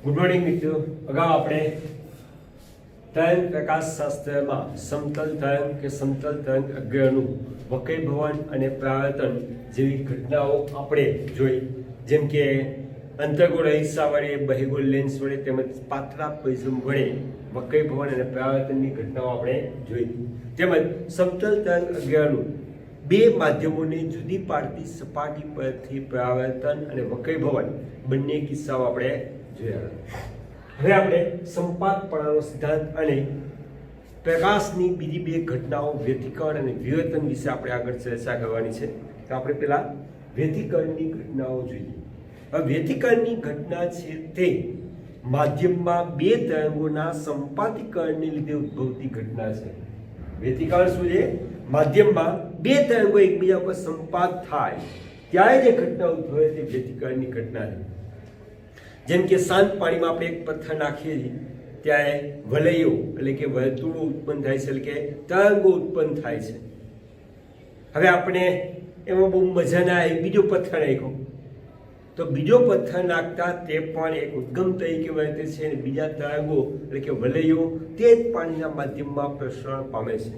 Good morning મિત્રો. અગાઉ આપણે તરંગ પ્રકાશશાસ્ત્રમાં સમતલ તરંગ કે સમતલ તરંગ અગ્રનું વક્રીભવન અને પરાવર્તન જેવી ઘટનાઓ આપણે જોઈ, જેમ કે અંતર્ગોળ અરીસા વડે, બહિર્ગોળ લેન્સ વડે તેમજ પાતળા પ્રિઝમ વડે વક્રીભવન અને પરાવર્તનની ઘટનાઓ આપણે જોઈ, તેમજ સમતલ તરંગ અગ્રનું બે માધ્યમોને જુદી પાડતી સપાટી પરથી પરાવર્તન અને વક્રીભવન બંને કિસ્સાઓ આપણે જોયા. હવે આપણે સંપાતપણાનો સિદ્ધાંત અને પ્રકાશની બીજી બે ઘટનાઓ વ્યતિકરણ અને વિવર્તન વિશે આપણે આગળ ચર્ચા કરવાની છે. તો આપણે પહેલા વ્યતિકરણની ઘટનાઓ જોઈએ. હવે વ્યતિકરણની ઘટના છે તે માધ્યમમાં બે તરંગોના સંપાતીકરણને લીધે ઉદ્ભવતી ઘટના છે. વ્યતિકરણ શું છે? માધ્યમમાં બે તરંગો એકબીજા પર સંપાત થાય ત્યારે જે ઘટના ઉદ્ભવે તે વ્યતિકરણની ઘટના છે. જેમ કે શાંત પાણીમાં આપણે એક પથ્થર નાખીએ છીએ ત્યારે વલયો એટલે કે વર્તુળો ઉત્પન્ન થાય છે, એટલે કે તરંગો ઉત્પન્ન થાય છે. હવે આપણે એમાં બહુ મજા ના આવી, બીજો પથ્થર નાખ્યો તો બીજો પથ્થર નાખતા તે પણ એક ઉદ્ગમ તરીકે વર્તે છે અને બીજા તરંગો એટલે કે વલયો તે જ પાણીના માધ્યમમાં પ્રસરણ પામે છે.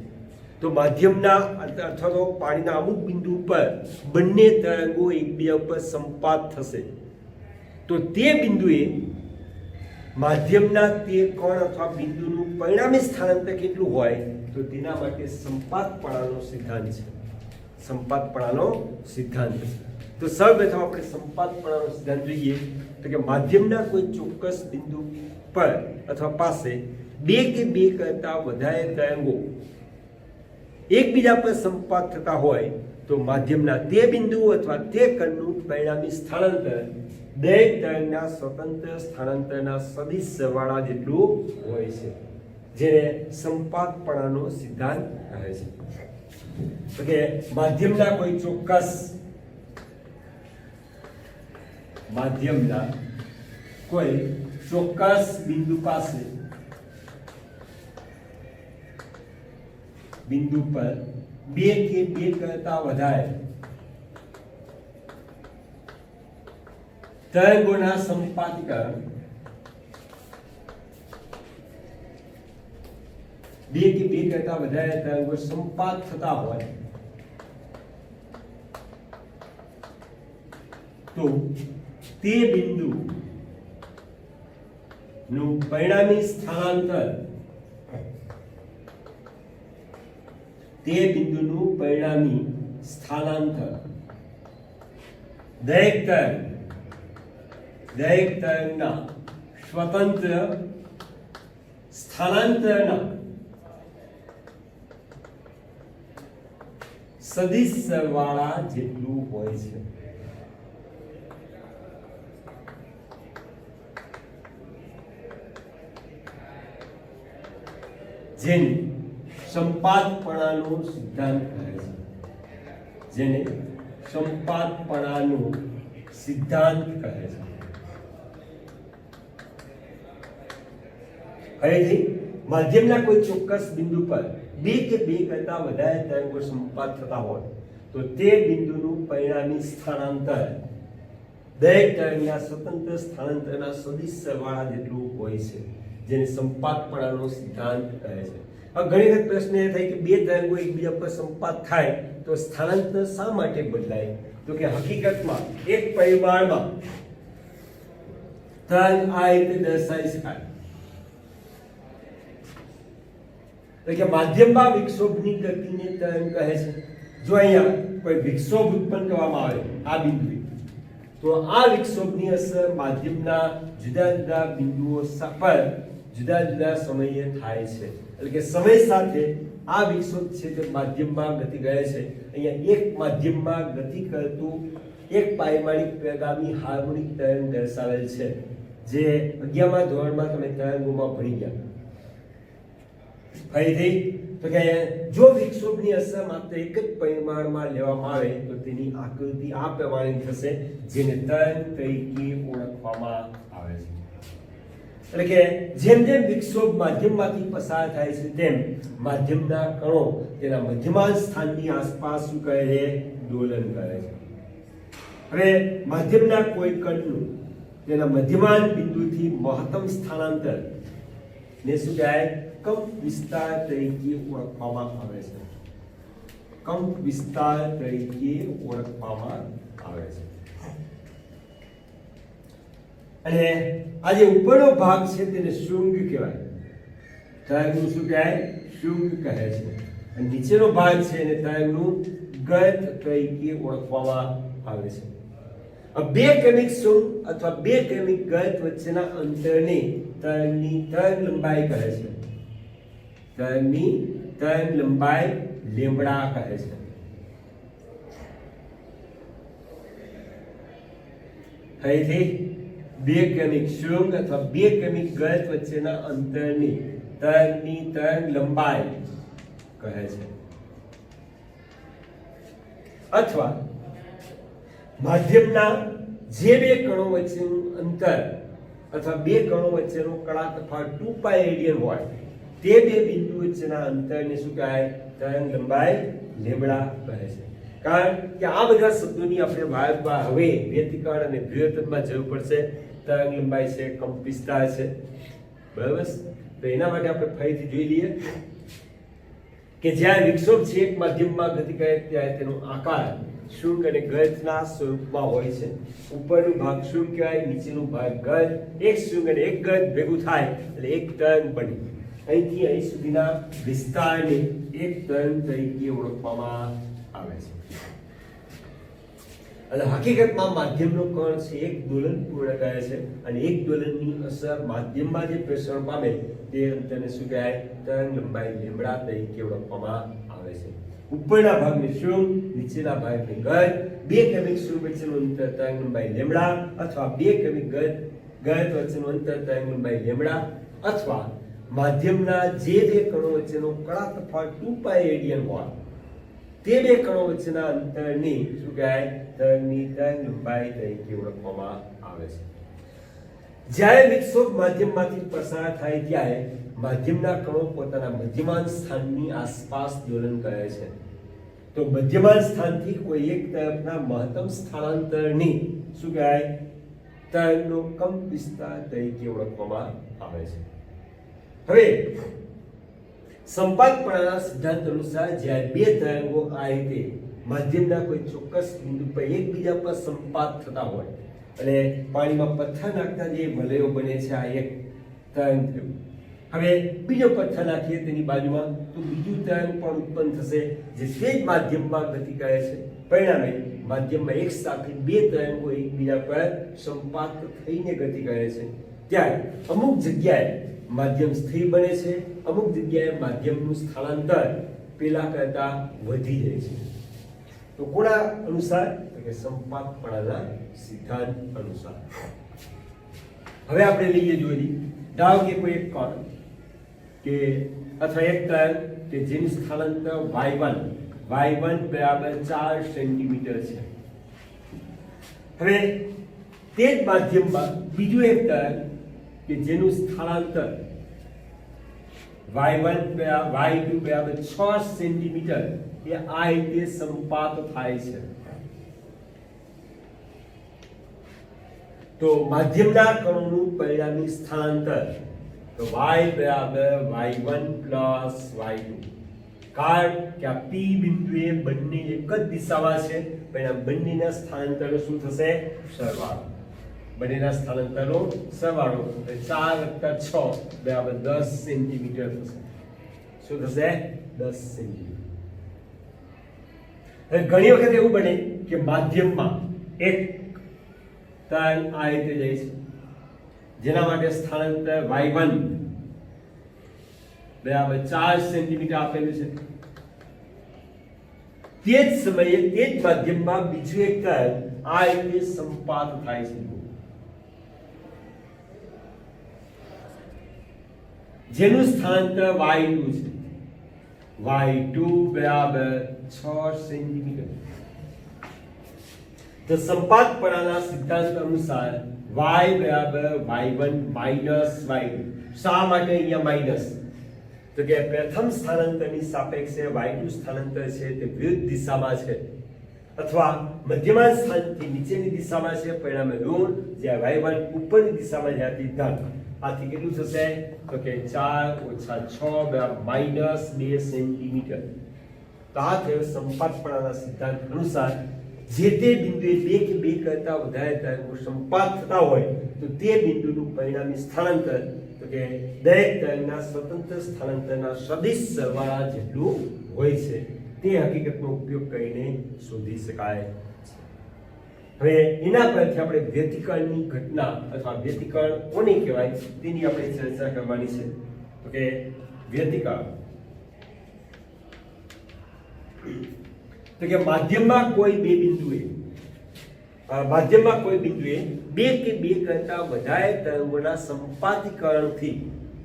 તો માધ્યમના અથવા તો પાણીના અમુક બિંદુ ઉપર બંને તરંગો એકબીજા ઉપર સંપાત થશે. તો તે બિંદુએ માધ્યમના તે કણ અથવા બિંદુનું પરિણામી સ્થાનાંતર કેટલું હોય તો તેના માટે સંપાતપણાનો સિદ્ધાંત છે. સંપાતપણાનો સિદ્ધાંત. તો સૌપ્રથમ આપણે સંપાતપણાનો સિદ્ધાંત જોઈએ તો કે માધ્યમના કોઈ ચોક્કસ બિંદુ પર અથવા પાસે બે કે બે કરતાં વધારે તરંગો એકબીજા પર સંપાત થતા હોય તો માધ્યમના તે બિંદુ અથવા તે કણનું પરિણામી સ્થાનાંતર દરેક તરંગના સ્વતંત્ર સ્થાનાંતરના સદિશ સરવાળા જેટલું હોય છે, જેને સંપાતપણાનો સિદ્ધાંત કહે છે. તો કે માધ્યમના કોઈ ચોક્કસ બિંદુ પર બે કે બે કરતા વધારે તરંગોના સંપાતીકરણ, બે કે બે કરતા વધારે તરંગો સંપાત થતા હોય તો તે બિંદુ નું પરિણામી સ્થાનાંતર દરેક તરંગના સ્વતંત્ર સ્થાનાંતરના સદિશ સરવાળા જેટલું હોય છે. જેને સંપાતપણાનો સિદ્ધાંત કહે છે. જેને સંપાતપણાનો સિદ્ધાંત કહે છે. હવેથી માધ્યમના કોઈ ચોક્કસ બિંદુ પર બે કે બે કરતા વધારે તરંગો સંપાત થતા હોય તો તે બિંદુનું પરિણામી સ્થાનાંતર દરેક તરંગના સ્વતંત્ર સ્થાનાંતરના સદિશ સરવાળા જેટલું હોય છે, જેને સંપાતપણાનો સિદ્ધાંત કહે છે. હવે ઘણી વખત પ્રશ્ન એ થાય કે બે તરંગો એકબીજા પર સંપાત થાય તો સ્થાનાંતર શા માટે બદલાય? તો કે હકીકતમાં એક પરિમાણમાં તરંગ આ રીતે દર્શાવી શકાય. તો કે માધ્યમમાં વિક્ષોભની ગતિને તરંગ કહે છે. જો અહીંયા કોઈ વિક્ષોભ ઉત્પન્ન કરવામાં આવે આ બિંદુએ તો આ વિક્ષોભની અસર માધ્યમના જુદા જુદા બિંદુઓ પર જુદા જુદા સમયે થાય છે. એટલે કે સમય સાથે આ વિક્ષોભ છે તે માધ્યમમાં ગતિ કરે છે. અહીંયા એક માધ્યમમાં ગતિ કરતું એક પારિમાણિક પ્રગામી હાર્મોનિક તરંગ દર્શાવેલ છે, જે 11મા ધોરણમાં તમે તરંગોમાં ભણી ગયા. ફરીથી તો કે જો વિક્ષોભની અસર માત્ર એક જ પરિમાણમાં લેવામાં આવે તો તેની આકૃતિ આ પ્રમાણે થશે, જેને તરંગ તરીકે ઓળખવામાં આવે છે. એટલે કે જેમ જેમ વિક્ષોભ માધ્યમમાંથી પસાર થાય છે તેમ માધ્યમના કણો તેના મધ્યમાંશ સ્થાનની આસપાસ શું કરે છે? દોલન કરે છે. હવે માધ્યમના કોઈ કણનું તેના મધ્યમાન બિંદુથી મહત્તમ સ્થાનાંતર ને શું કહેવાય? કંપ વિસ્તાર તરીકે ઓળખવામાં આવે છે. કંપ વિસ્તાર તરીકે ઓળખવામાં આવે છે. અને આ જે ઉપરનો ભાગ છે તેને શૃંગ કહેવાય. તરંગનું શું કહેવાય? શૃંગ કહે છે. અને નીચેનો ભાગ છે એને તરંગનું ગત તરીકે ઓળખવામાં આવે છે. બે ક્રમિક શૃંગ અથવા બે ક્રમિક ગત વચ્ચેના અંતરને તરંગની તરંગ લંબાઈ કહે છે. તરંગની તરંગ લંબાઈ લેમ્બડા કહે છે. ફરીથી બે ક્રમિક શૃંગ અથવા બે ક્રમિક ગત વચ્ચેના અંતરની તરંગની તરંગ લંબાઈ કહે છે. અથવા માધ્યમના જે બે કણો વચ્ચેનું અંતર અથવા બે કણો વચ્ચેનો કળા તફાવત 2π રેડિયન હોય તે બે બિંદુ વચ્ચેના અંતરને શું કહેવાય? તરંગ લંબાઈ લેમ્બડા કહે છે. કારણ કે આ બધા શબ્દોની આપણે વારંવાર હવે વ્યતિકરણ અને વ્યુત્પન્નમાં જરૂર પડશે. તરંગ લંબાઈ છે, કંપ વિસ્તાર છે, બરાબર? તો એના માટે આપણે ફરીથી જોઈ લઈએ કે જ્યારે વિક્ષોભ છે એક માધ્યમમાં ગતિ કરે ત્યારે તેનો આકાર શૃંગ અને ગતના સ્વરૂપમાં હોય છે. ઉપરનો ભાગ શૃંગ કહેવાય, નીચેનો ભાગ ગત. એક શૃંગ અને એક ગત ભેગું થાય એટલે એક તરંગ બને. અહીંથી અહીં સુધીના વિસ્તારને એક તરંગ તરીકે ઓળખવામાં આવે છે. અને હકીકતમાં માધ્યમનો કણ છે એક દોલન પૂર્ણ કરે છે અને એક દોલનની અસર માધ્યમમાં જે પ્રસરણ પામે તે અંતરને શું કહેવાય? તરંગ લંબાઈ લેમ્બડા તરીકે ઓળખવામાં આવે છે. ઉપરના ભાગને શૃંગ, નીચેના ભાગને ગત. બે ક્રમિક શૃંગ વચ્ચેનું અંતર તરંગ લંબાઈ લેમ્બડા અથવા બે ક્રમિક ગત વચ્ચેનું અંતર તરંગ લંબાઈ લેમ્બડા અથવા માધ્યમના જે બે કણો વચ્ચેનો કળા તફાવત 2π રેડિયન હોય તે બે કણો વચ્ચેના અંતરની શું કહેવાય? તરંગની તરંગ લંબાઈ તરીકે ઓળખવામાં આવે છે. જ્યારે વિક્ષોભ માધ્યમમાંથી પસાર થાય ત્યારે માધ્યમના કણો પોતાના મધ્યમાન સ્થાનની આસપાસ દોલન કરે છે. તો મધ્યમાન સ્થાનથી કોઈ એક તરફના મહત્તમ સ્થાનાંતરની શું કહેવાય? તરંગનો કંપ વિસ્તાર તરીકે ઓળખવામાં આવે છે. હવે સંપાતપણાના સિદ્ધાંત અનુસાર જ્યારે બે તરંગો આ રીતે માધ્યમના કોઈ ચોક્કસ બિંદુ પર એકબીજા પર સંપાત થતા હોય અને પાણીમાં પથ્થર નાખતા જે વલયો બને છે આ એક તરંગ થયું. હવે બીજો પથ્થર નાખીએ તેની બાજુમાં તો બીજું તરંગ પણ ઉત્પન્ન થશે જે તે જ માધ્યમમાં ગતિ કરે છે. પરિણામે માધ્યમમાં એક સાથે બે તરંગો એકબીજા પર સંપાત થઈને ગતિ કરે છે. ત્યારે અમુક જગ્યાએ માધ્યમ સ્થિર બને છે, અમુક જગ્યાએ માધ્યમનું સ્થાનાંતર પેલા કરતા વધી જાય છે. તો કોના અનુસાર? તો કે સંપાતપણાના સિદ્ધાંત અનુસાર. હવે આપણે લઈએ જોઈએ ધારો કે કોઈ એક કણ કે અથવા એક તરંગ કે જેનું સ્થાનાંતર y1 બરાબર 4 સેન્ટીમીટર છે. હવે તે જ માધ્યમમાં બીજું એક તરંગ કે જેનું સ્થાનાંતર y2 બરાબર 6 સેન્ટીમીટર એ આ રીતે સંપાત થાય છે. તો માધ્યમના કણોનું પરિણામી સ્થાનાંતર તો y બરાબર y1 પ્લસ y2. કારણ કે આ P બિંદુએ બંને એક જ દિશામાં છે, પરિણામ બંનેના સ્થાનાંતરનો શું થશે? સરવાળો. બંનેના સ્થાનાંતરનો સરવાળો 4 + 6 બરાબર 10 સેન્ટીમીટર થશે. શું થશે? 10 સેન્ટીમીટર. હવે ઘણી વખત એવું બને કે માધ્યમમાં એક તરંગ આ રીતે જાય છે જેના માટે સ્થાનાંતર y1 બરાબર 4 સેન્ટીમીટર આપેલું છે. તે જ સમયે તે જ માધ્યમમાં બીજું એક તરંગ આ રીતે સંપાત થાય છે જેનું સ્થાનાંતર y2 છે. y2 બરાબર 6 સેન્ટીમીટર. તો સંપાતપણાના સિદ્ધાંત અનુસાર y બરાબર y1 માઈનસ y2. શા માટે અહીંયા માઈનસ? તો કે પ્રથમ સ્થાનાંતરની સાપેક્ષે y2 સ્થાનાંતર છે તે વિરુદ્ધ દિશામાં છે અથવા મધ્યમાન સ્થાનથી નીચેની દિશામાં છે, પરિણામે ઋણ, જ્યાં y1 ઉપરની દિશામાં જ્યાંથી ધન. આથી કેટલું થશે તો કે 4 - 6 -2 સેન્ટીમીટર. તો આ થયો સંપાતપણાના સિદ્ધાંત અનુસાર જે તે બિંદુએ બે કે બે કરતા વધારે તરંગો સંપાત થતા હોય તો તે બિંદુનું પરિણામી સ્થાનાંતર તો કે દરેક તરંગના સ્વતંત્ર સ્થાનાંતરના સદિશ સરવાળા જેટલું હોય છે. તે હકીકતનો ઉપયોગ કરીને શોધી શકાય. હવે એના પરથી આપણે વ્યતિકરણની ઘટના અથવા વ્યતિકરણ કોને કહેવાય તેની આપણે ચર્ચા કરવાની છે. તો કે વ્યતિકરણ તો કે માધ્યમમાં કોઈ બિંદુએ બે કે બે કરતા વધારે તરંગોના સંપાતીકરણથી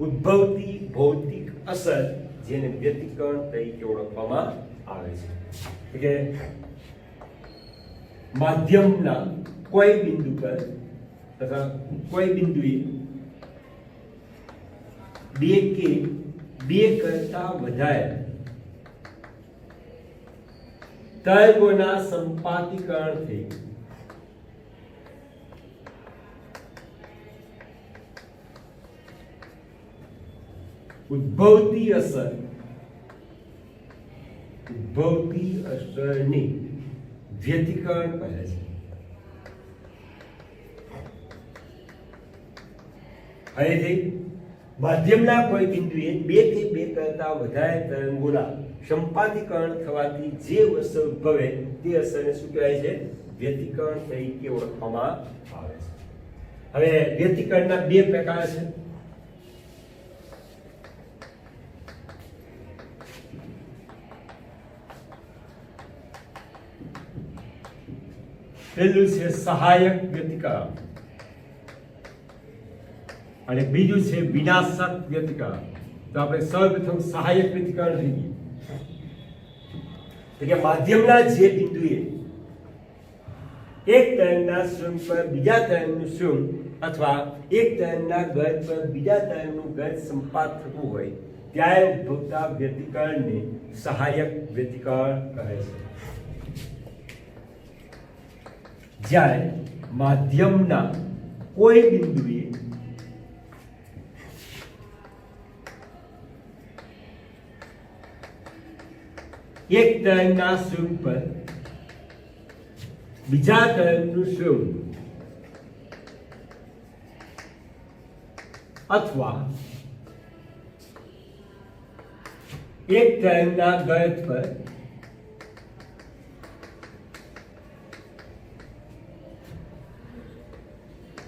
ઉદ્ભવતી ભૌતિક અસર જેને વ્યતિકરણ તરીકે ઓળખવામાં આવે છે. તો કે માધ્યમના કોઈ બિંદુ પર તથા કોઈ બિંદુએ બે કે બે કરતા વધારે તરંગોના સંપાતીકરણથી ઉદ્ભવતી અસરની વ્યતિકરણ કહે છે. અહીંથી માધ્યમના કોઈ બિંદુએ બે કે બે કરતા વધારે તરંગોના સંપાતીકરણ થવાથી જે અસર ઉદ્ભવે તે અસરને શું કહેવાય છે? વ્યતિકરણ તરીકે ઓળખવામાં આવે છે. હવે વ્યતિકરણના બે પ્રકાર છે. પહેલું છે સહાયક વ્યતિકરણ અને બીજું છે વિનાશક વ્યતિકરણ. તો આપણે સૌપ્રથમ સહાયક વ્યતિકરણ જોઈએ. તો કે માધ્યમના જે બિંદુએ એક તરંગના સ્વયં પર બીજા તરંગનું સ્વયં અથવા એક તરંગના ગજ પર બીજા તરંગનું ગજ સંપાત થતું હોય ત્યારે ઉદ્ભવતા વ્યતિકરણને સહાયક વ્યતિકરણ કહે છે. જ્યારે માધ્યમના કોઈ બિંદુએ એક તરંગના સ્વયં પર બીજા તરંગનું સ્વયં અથવા એક તરંગના ગજ પર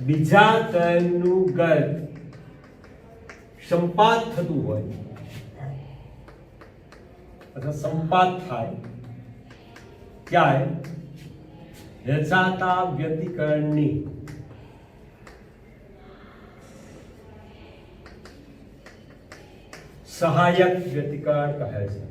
બીજા તરંગનું ગજ સંપાત થતું હોય અથવા સંપાત થાય ત્યારે રચાતા વ્યતિકરણની સહાયક વ્યતિકરણ કહે છે.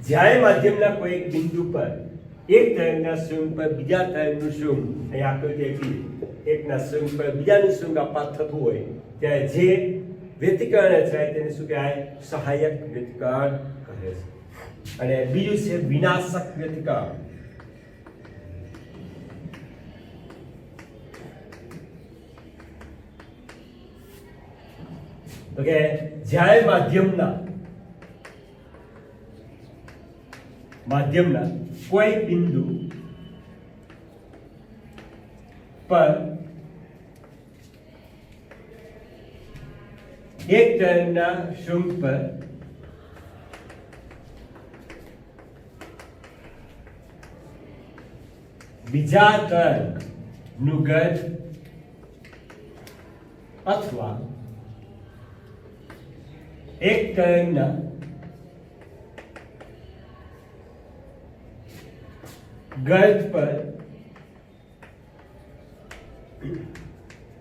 જ્યારે માધ્યમના કોઈ એક બિંદુ પર એક તરંગના સ્વયં પર બીજા તરંગનું સ્વયં અહીં આકૃતિ એકના સ્વયં પર બીજાનું સ્વયં આપાત થતું હોય ત્યારે જે વ્યતિકરણ રચાય તેને શું કહેવાય? સહાયક વ્યતિકરણ કહે છે. અને બીજું છે વિનાશક વ્યતિકરણ. તો કે જ્યારે માધ્યમના કોઈ બિંદુ પર એક તરંગના સ્વયં પર બીજા તરંગનું ગજ અથવા એક તરંગના ગજ પર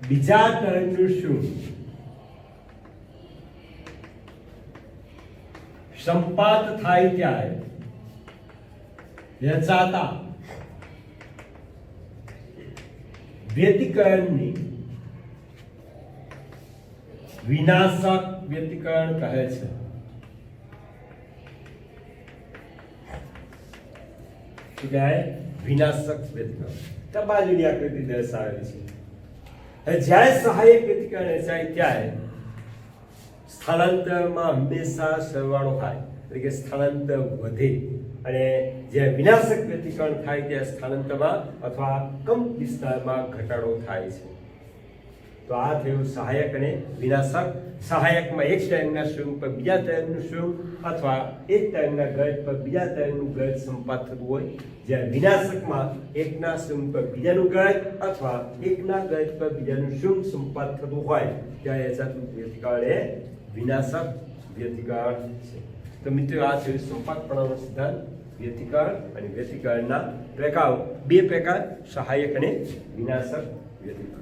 બીજા તરંગનું શું સંપાત થાય ત્યારે રચાતા વ્યતિકરણની વિનાશક વ્યતિકરણ કહે છે. વિનાશક વ્યતિકરણ તો બાજુની આકૃતિ દર્શાવેલી છે. હવે જ્યારે સહાયક વ્યતિકરણ રચાય ત્યારે સ્થાનાંતરમાં હંમેશા સરવાળો થાય, એટલે કે સ્થાનાંતર વધે, અને જ્યારે વિનાશક વ્યતિકરણ થાય ત્યારે સ્થાનાંતરમાં અથવા કંપ વિસ્તારમાં ઘટાડો થાય છે. તો આ થયું સહાયક અને વિનાશક. સહાયકમાં એક તરંગના સ્વરૂપ પર બીજા તરંગનું સ્વરૂપ અથવા એક તરંગના ગજ પર બીજા તરંગનું ગજ સંપાત થતું હોય, જ્યારે વિનાશકમાં એકના સ્વરૂપ પર બીજાનું ગજ અથવા એકના ગજ પર બીજાનું સ્વરૂપ સંપાત થતું હોય ત્યારે રચાતું વ્યતિકરણ એ વિનાશક વ્યતિકરણ છે. તો મિત્રો આ છે સંપાતપણાનો સિદ્ધાંત. વ્યતિકરણ અને વ્યતિકરણના પ્રકારો બે પ્રકાર, સહાયક અને વિનાશક વ્યતિકરણ.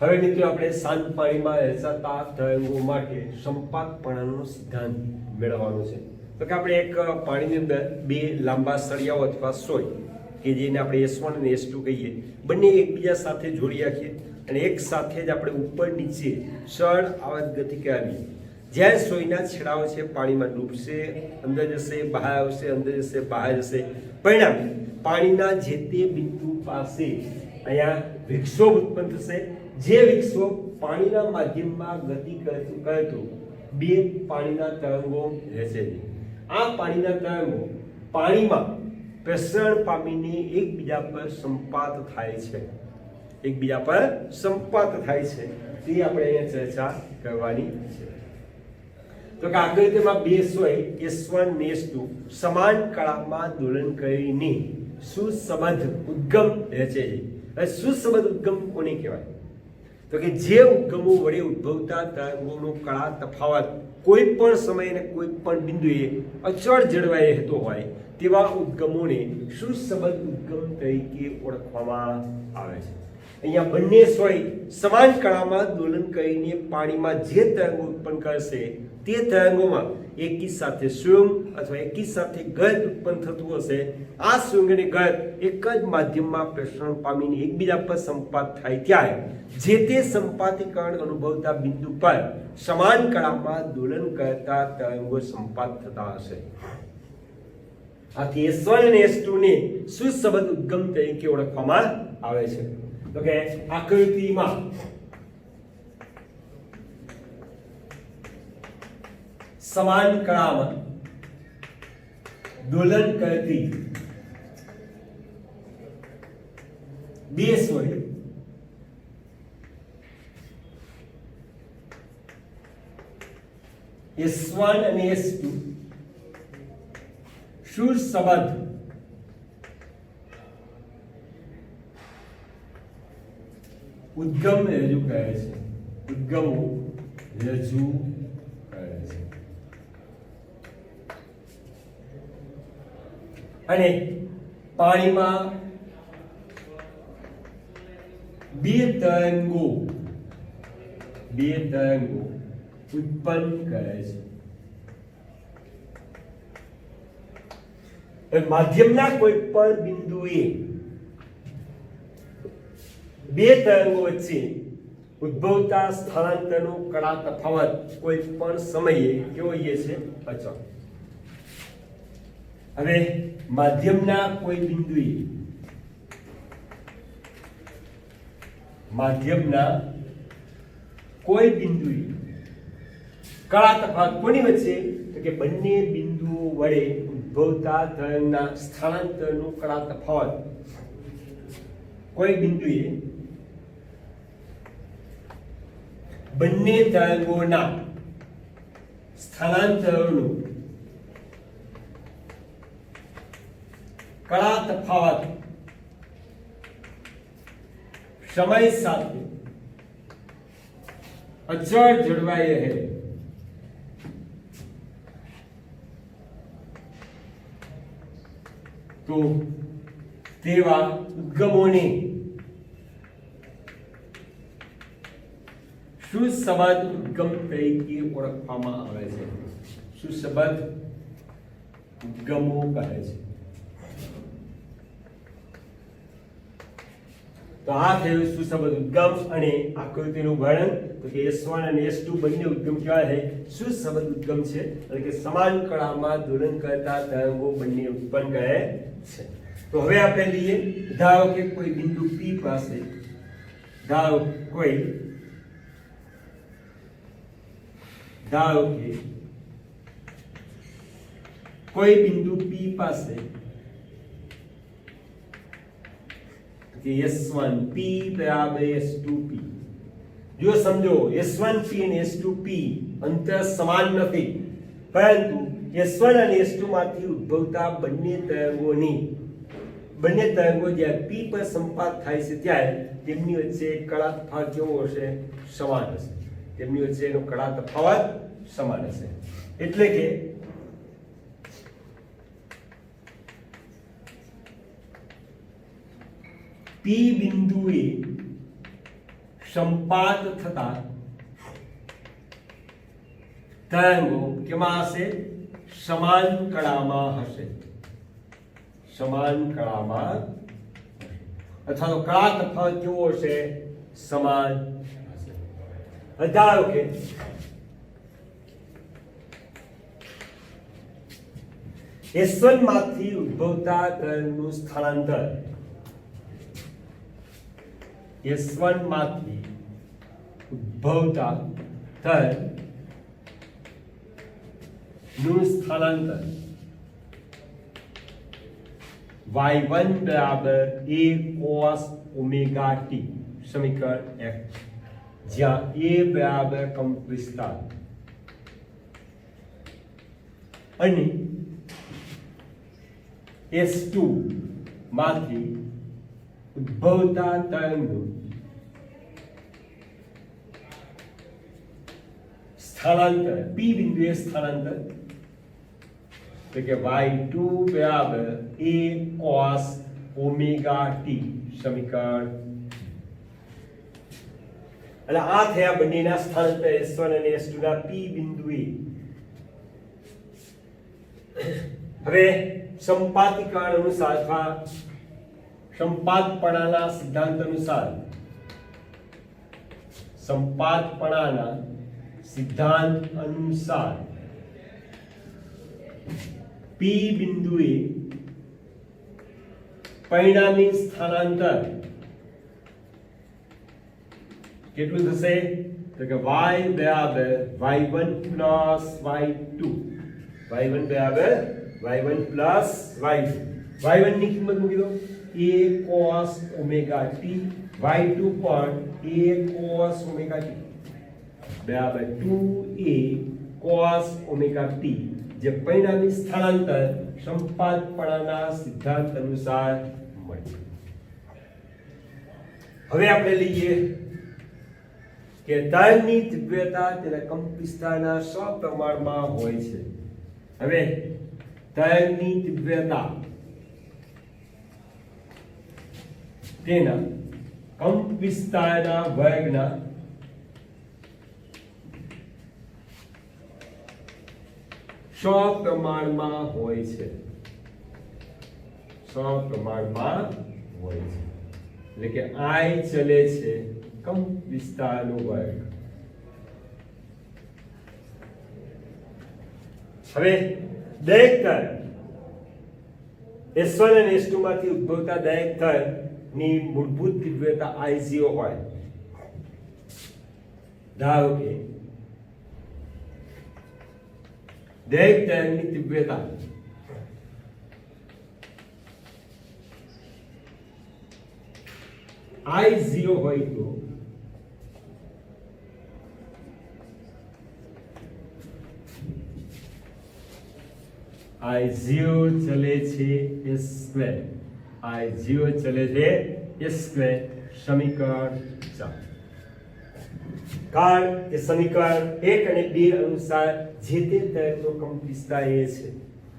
હવે મિત્રો આપણે શાંત પાણીમાં રચાતા તરંગો માટે સંપાતપણાનો સિદ્ધાંત મેળવવાનો છે. તો કે આપણે એક પાણીની અંદર બે લાંબા સળિયાઓ અથવા સોય કે જેને આપણે S1 અને S2 કહીએ, બંને એકબીજા સાથે જોડી રાખીએ અને એક સાથે જ આપણે ઉપર નીચે સળ આવત ગતિ કરાવીએ. જ્યારે સોયના છેડાઓ છે પાણીમાં ડૂબશે, અંદર જશે, બહાર આવશે, અંદર જશે, બહાર જશે, પરિણામે પાણીના જે તે બિંદુ પાસે અહીંયા વિક્ષોભ ઉત્પન્ન થશે. જે વિક્ષોભ પાણીના માધ્યમમાં ગતિ કરતું બે પાણીના તરંગો રહેશે. આ પાણીના તરંગો પાણીમાં પ્રસરણ પામીને એકબીજા પર સંપાત થાય છે. એકબીજા પર સંપાત થાય છે તે આપણે અહીંયા ચર્ચા કરવાની છે. તો કે આકૃતિમાં બે સોય S1 અને S2 સમાન કળામાં દોલન કરીને સુસંબદ્ધ ઉદ્ગમ રચે છે. હવે સુસંબદ્ધ ઉદ્ગમ કોને કહેવાય? તો કે જે ઉદ્ગમો વડે ઉદ્ભવતા તરંગોનો કળા તફાવત કોઈ પણ સમયે અને કોઈ પણ બિંદુએ અચળ જળવાઈ રહેતો હોય તેવા ઉદ્ગમોને સુસંબદ્ધ ઉદ્ગમ તરીકે ઓળખવામાં આવે છે. અહીંયા બંને સોય સમાન કળામાં દોલન કરીને પાણીમાં જે તરંગો ઉત્પન્ન કરશે તે તરંગોમાં એકી સાથે સ્વયં અથવા એકી સાથે ગજ ઉત્પન્ન થતું હશે. આ સ્વયં અને ગજ એક જ માધ્યમમાં પ્રસરણ પામીને એકબીજા પર સંપાત થાય ત્યારે જે તે સંપાતીકરણ અનુભવતા બિંદુ પર સમાન કળામાં દોલન કરતા તરંગો સંપાત થતા હશે. આથી S1 અને S2 ને સુસંબદ્ધ ઉદ્ગમ તરીકે ઓળખવામાં આવે છે. તો કે આકૃતિમાં સમાન કળામાં દોલન કરતી બે સોય S1 અને S2 સુસંબદ્ધ ઉદ્ગમ રજૂ કરે છે. ઉદ્ગમો રજૂ કરે છે. અને પાણીમાં બે તરંગો ઉત્પન્ન કરે છે. માધ્યમના કોઈ પણ બિંદુએ બે તરંગો વચ્ચે ઉદ્ભવતા સ્થાનાંતરનો કળા તફાવત કોઈ પણ સમયે કેવો છે? અચળ. હવે માધ્યમના કોઈ બિંદુએ કળા તફાવત કોની વચ્ચે? તો કે બંને બિંદુઓ વડે ઉદ્ભવતા તરંગના સ્થાનાંતરનો કળા તફાવત કોઈ બિંદુએ બંને તરંગોના સ્થાનાંતરનું કળા તફાવત સમય સાથે અચળ જળવાઈ રહે તો તેવા ઉદ્ગમોને સુસંબદ્ધ ઉદ્ગમ તરીકે ઓળખવામાં આવે છે. સુસંબદ્ધ ઉદ્ગમો કહે છે. તો આ થયું સુસંબદ્ધ ઉદ્ગમ અને આકૃતિનું વર્ણન. તો કે S1 અને S2 બંને ઉદ્ગમ કેવા છે? સુસંબદ્ધ ઉદ્ગમ છે, એટલે કે સમાન કળામાં દોલન કરતા તરંગો બંને ઉત્પન્ન કરે છે. તો હવે આપણે લઈએ, ધારો કે કોઈ બિંદુ P પાસે, ધારો કે કોઈ બિંદુ P પાસે S1P બરાબર S2P. જો સમજો S1P અને S2P અંતર સમાન નથી, પરંતુ S1 અને S2 માંથી ઉદ્ભવતા બંને તરંગો જ્યારે P પર સંપાત થાય છે ત્યારે તેમની વચ્ચે કળા તફાવત કેવો હશે? સમાન હશે. તેમની વચ્ચેનો કળા તફાવત સમાન હશે. એટલે કે P બિંદુએ સંપાત થતા તરંગો કેમાં હશે? સમાન કળામાં હશે. સમાન કળામાં અથવા તો કળા તફાવત કેવો હશે? સમાન હશે. ધારો કે S1 માંથી ઉદ્ભવતા તરંગનું સ્થળાંતર, S1 માંથી ઉદ્ભવતા તરંગનું સ્થળાંતર y1 બરાબર a cos omega t, સમીકરણ F, જ્યાં a બરાબર કંપ વિસ્તાર અને S2 માંથી ઉદ્ભવતા તરંગનું સ્થળાંતર, P બિંદુએ સ્થળાંતર, એટલે કે y2 બરાબર a cos omega t, સમીકરણ. એટલે આ થયા બંનેના સ્થળાંતર S1 અને S2 ના P બિંદુએ. હવે સંપાતીકરણ અનુસાર અથવા સંપાતપણાના સિદ્ધાંત અનુસાર P બિંદુએ પરિણામી સ્થાનાંતર કેટલું થશે? તો કે y બરાબર y1 plus y2, y1 બરાબર y1 plus y2. y1 ની કિંમત મૂકી દો a cos omega t, y2 પણ a cos omega t બરાબર 2a cos omega t, જે પરિણામી સ્થળાંતર સંપાતપણાના સિદ્ધાંત અનુસાર મળે. હવે આપણે લઈએ કે તરંગની તીવ્રતા તેના કંપ વિસ્તારના સપ્રમાણમાં હોય છે. હવે તરંગની તીવ્રતા તેના કંપ વિસ્તારના વર્ગના સપ્રમાણમાં હોય છે. સપ્રમાણમાં હોય છે એટલે કે I ચલે છે કંપ વિસ્તારનો વર્ગ. હવે દરેક તરંગ S1 અને S2 માંથી ઉદ્ભવતા દરેક તરંગની મૂળભૂત તીવ્રતા I0 હોય. ધારો કે દરેક તરંગની તીવ્રતા I0 હોય તો I0 ચલે છે s², I0 ચલે છે s², સમીકરણ 4. કારણ કે સમીકરણ 1 અને 2 અનુસાર જે તે તરંગનો કંપ વિસ્તાર એ છે,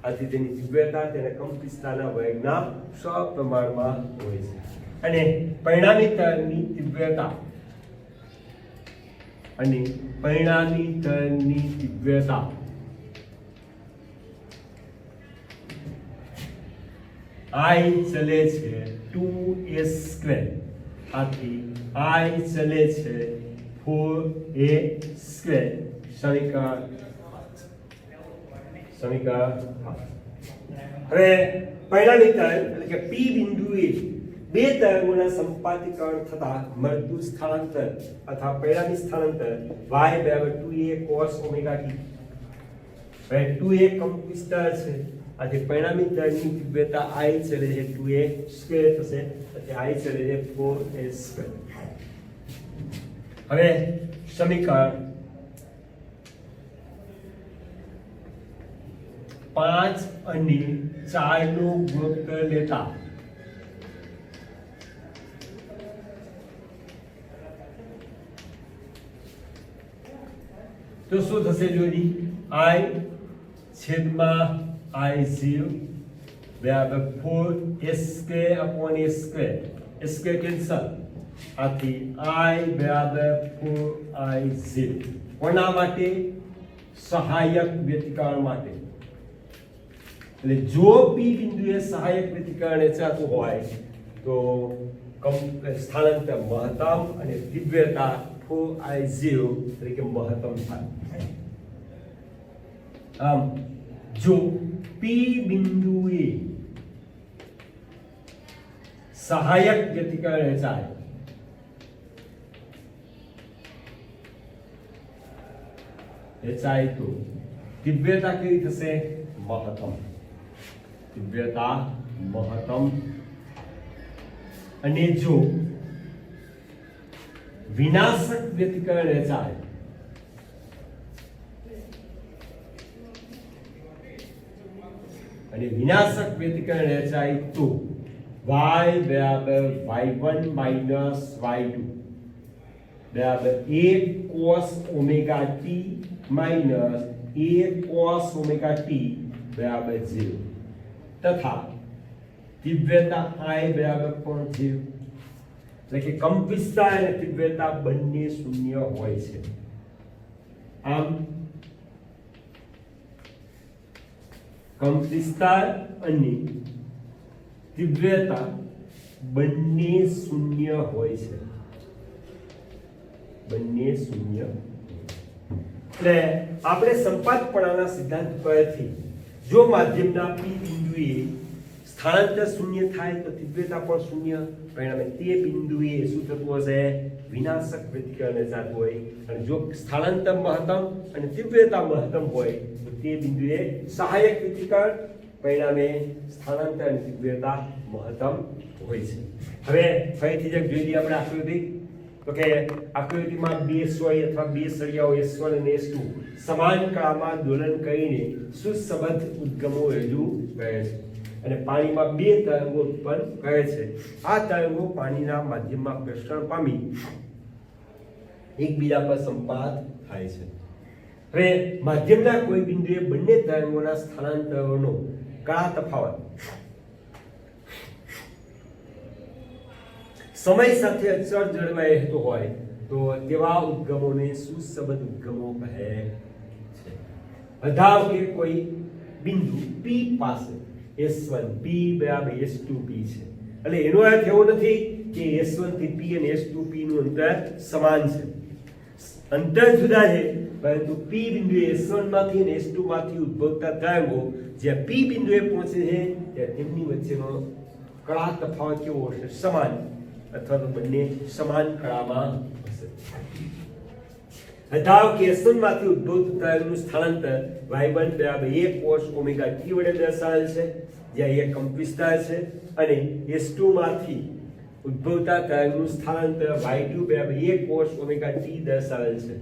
આથી તેની તીવ્રતા તેના કંપ વિસ્તારના વર્ગના સપ્રમાણમાં હોય છે. અને પરિણામી તરંગની તીવ્રતા અને પરિણામી તરંગની તીવ્રતા I ચલે છે 2a², આથી I ચલે છે 4a². સમીકરણ હવે પરિણામી તરંગ એટલે કે P બિંદુએ બે તરંગોના સંપાતીકરણ થતા મળતું સ્થાનાંતર અથવા પરિણામી સ્થાનાંતર y બરાબર 2a cos ઓમેગા t. હવે 2a કંપ વિસ્તાર છે, આથી પરિણામી તરંગની તીવ્રતા I ચલે છે 2a² થશે, એટલે I ચલે છે 4a². હવે સમીકરણ 5 અને 4 નો ગુણોત્તર લેતા તો શું થશે જોડી? I છેદમાં I0 બરાબર 4a²/a², a² કેન્સલ, આથી I બરાબર 4I0. કોના માટે? સહાયક વ્યતિકરણ માટે. એટલે જો P બિંદુએ સહાયક વ્યતિકરણ રચાતું હોય તો સ્થાનાંતર મહત્તમ અને તીવ્રતા 4I0 તરીકે મહત્તમ થાય. આમ જો P બિંદુએ સહાયક વ્યતિકરણ રચાય તો તીવ્રતા કેવી થશે? મહત્તમ. તીવ્રતા મહત્તમ. અને જો વિનાશક વ્યતિકરણ રચાય અને વિનાશક વ્યતિકરણ રચાય તો y બરાબર y1 માઇનસ y2 બરાબર a cos omega t minus a cos omega t બરાબર 0 તથા તીવ્રતા I બરાબર પણ 0. એટલે કે કંપ વિસ્તાર અને તીવ્રતા બંને શૂન્ય હોય છે. આમ કંપ વિસ્તાર અને તીવ્રતા બંને શૂન્ય હોય છે. બંને શૂન્ય. એટલે આપણે સંપાતપણાના સિદ્ધાંત પરથી જો માધ્યમના P બિંદુએ સ્થાનાંતર શૂન્ય થાય તો તીવ્રતા પણ શૂન્ય, પરિણામે તે બિંદુએ શું થતું હશે? વિનાશક વ્યતિકરણ રચાતું હોય. અને જો સ્થાનાંતર મહત્તમ અને તીવ્રતા મહત્તમ હોય તો તે બિંદુએ સહાયક વ્યતિકરણ, પરિણામે સ્થાનાંતર અને તીવ્રતા મહત્તમ હોય છે. હવે ફરીથી જોઈ લઈએ આપણે આકૃતિ. તો કે આકૃતિમાં બે સોય અથવા બે સળિયાઓ S1 અને S2 સમાન કળામાં દોલન કરીને સુસંબદ્ધ ઉદ્ગમો રજૂ કરે છે અને પાણીમાં બે તરંગો ઉત્પન્ન કરે છે. આ તરંગો પાણીના માધ્યમમાં પ્રસરણ પામી એકબીજા પર સંપાત થાય છે. હવે માધ્યમના કોઈ બિંદુએ બંને તરંગોના સ્થાનાંતરોનો કળા તફાવત સમય સાથે અચળ જળવાઈ રહેતો હોય તો તેવા ઉદ્ગમોને સુસંબદ્ધ ઉદ્ગમો કહે છે. ધારો કે કોઈ બિંદુ P પાસે S1 P બરાબર S2 P છે, એટલે એનો અર્થ એવો નથી કે S1 થી P અને S2 P નું અંતર સમાન છે. અંતર જુદા છે, પરંતુ P બિંદુએ S1 માંથી અને S2 માંથી ઉદ્ભવતા તરંગો જ્યાં P બિંદુએ પહોંચે છે ત્યાં તેમની વચ્ચેનો કળા તફાવત કેવો હશે? સમાન, અથવા તો બંને સમાન કળામાં હશે. ધારો કે S1 માંથી ઉદ્ભવતું તરંગનું સ્થાનાંતર y1 બરાબર a cos ઓમેગા t વડે દર્શાવેલ છે, જ્યાં a કંપ વિસ્તાર છે, અને S2 માંથી ઉદ્ભવતા તરંગનું સ્થાનાંતર y2 બરાબર a cos ઓમેગા t દર્શાવેલ છે.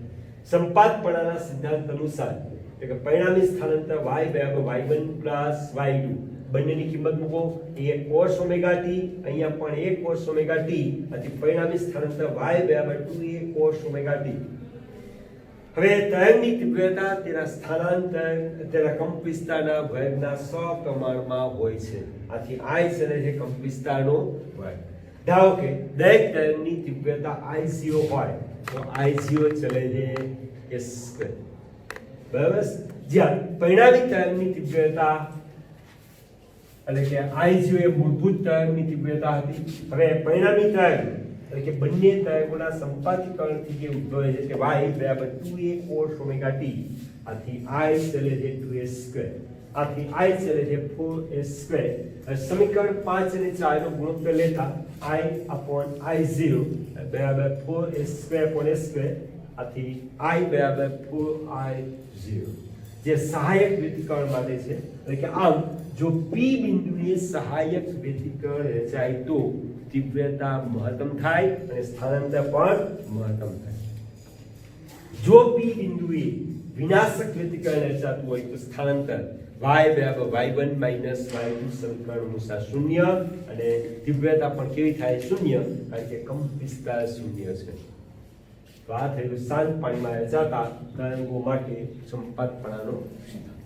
સંપાતપણાના સિદ્ધાંત અનુસાર એટલે કે પરિણામી સ્થાનાંતર y બરાબર y1 પ્લસ y2 બંનેની કિંમત મૂકો. a cos ઓમેગા t, અહીંયા પણ a cos ઓમેગા t, આથી પરિણામી સ્થાનાંતર y બરાબર 2a cos ઓમેગા t. હવે તરંગની તીવ્રતા તેના સ્થાનાંતર તેના કંપ વિસ્તારના વર્ગના સપ્રમાણમાં હોય છે, આથી I ચલે છે કંપ વિસ્તારનો વર્ગ. ધારો કે દરેક તરંગની તીવ્રતા I0 હોય તો I0 ચલે છે s², બરાબર. જ્યાં પરિણામી તરંગની તીવ્રતા એટલે કે I0 એ મૂળભૂત તરંગની તીવ્રતા હતી. હવે પરિણામી તરંગ એટલે કે બંને તરંગોના સંપાતીકરણથી જે ઉદ્ભવે છે કે y બરાબર 2a cos ωt, આથી I ચલે છે 2a², આથી I ચલે છે 4a². હવે સમીકરણ 5 અને 4 નો ગુણોત્તર લેતા I/I0 બરાબર 4a²/a², આથી I બરાબર 4I0 જે સહાયક વ્યતિકરણ માટે છે. એટલે કે આમ જો P બિંદુએ સહાયક વ્યતિકરણ રચાય તો તીવ્રતા મહત્તમ થાય અને સ્થાનાંતર પણ મહત્તમ થાય. જો P બિંદુએ વિનાશક વ્યતિકરણ રચાતું હોય તો સ્થાનાંતર y બરાબર y1 માઈનસ y2 સમીકરણ અનુસાર 0 અને તીવ્રતા પણ કેવી થાય? 0, કારણ કે કંપ વિસ્તાર 0 છે. તો આ થયું શાંત પાણીમાં રચાતા તરંગો માટે સંપાતપણાનો સિદ્ધાંત.